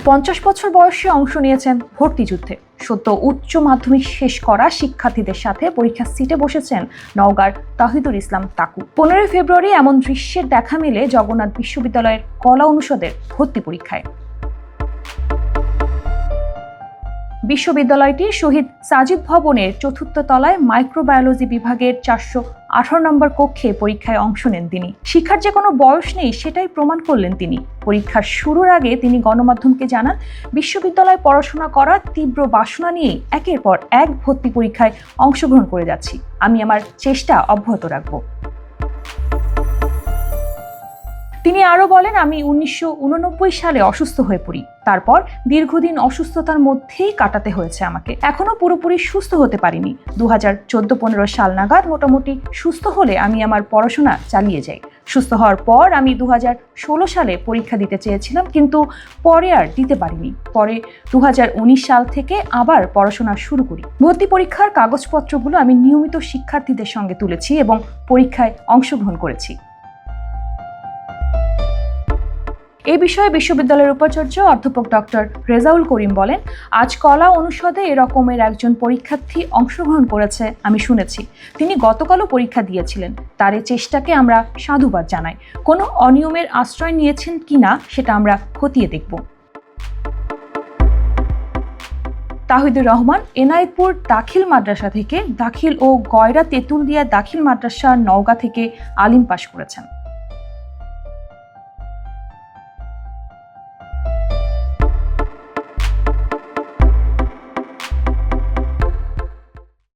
50 বছর বয়সে অংশ নিয়েছেন ভর্তি যুদ্ধে। সদ্য উচ্চ মাধ্যমিক শেষ করা শিক্ষার্থীদের সাথে পরীক্ষার সিটে বসেছেন নওগাঁর তাহিদুল ইসলাম তাকু। 15 ফেব্রুয়ারি এমন দৃশ্যের দেখা মেলে জগন্নাথ বিশ্ববিদ্যালয়ের কলা অনুষদের ভর্তি পরীক্ষায়। বিশ্ববিদ্যালয়টি শহীদ সাজিদ ভবনের 4র্থ তলায় মাইক্রোবায়োলজি বিভাগের 418 নম্বর কক্ষে পরীক্ষায় অংশ নেন তিনি। শিক্ষার যে কোনো বয়স নেই সেটাই প্রমাণ করলেন তিনি। পরীক্ষার শুরুর আগে তিনি গণমাধ্যমকে জানান, বিশ্ববিদ্যালয়ে পড়াশোনা করার তীব্র বাসনা নিয়ে একের পর এক ভর্তি পরীক্ষায় অংশগ্রহণ করে যাচ্ছি। আমি আমার চেষ্টা অব্যাহত রাখব। তিনি আরও বলেন, আমি 1989 সালে অসুস্থ হয়ে পড়ি। তারপর দীর্ঘদিন অসুস্থতার মধ্যেই কাটাতে হয়েছে আমাকে। এখনো পুরোপুরি সুস্থ হতে পারিনি। 2014-15 সাল নাগাদ মোটামুটি সুস্থ হলে আমি আমার পড়াশোনা চালিয়ে যাই। সুস্থ হওয়ার পর আমি 2016 সালে পরীক্ষা দিতে চেয়েছিলাম, কিন্তু পরে আর দিতে পারিনি। পরে 2019 সাল থেকে আবার পড়াশোনা শুরু করি। ভর্তি পরীক্ষার কাগজপত্রগুলো আমি নিয়মিত শিক্ষার্থীদের সঙ্গে তুলেছি এবং পরীক্ষায় অংশগ্রহণ করেছি। এই বিষয়ে বিশ্ববিদ্যালয়ের উপাচার্য অধ্যাপক ডক্টর রেজাউল করিম বলেন, আজ কলা অনুষদে এরকমের একজন পরীক্ষার্থী অংশগ্রহণ করেছে আমি শুনেছি। তিনি গতকালও পরীক্ষা দিয়েছিলেন। তার এই চেষ্টাকে আমরা সাধুবাদ জানাই। কোনো অনিয়মের আশ্রয় নিয়েছেন কিনা সেটা আমরা খতিয়ে দেখব। তাহিদুর রহমান এনায়েতপুর দাখিল মাদ্রাসা থেকে দাখিল ও গয়রা তেঁতুলিয়া দাখিল মাদ্রাসা নওগাঁ থেকে আলিম পাশ করেছেন।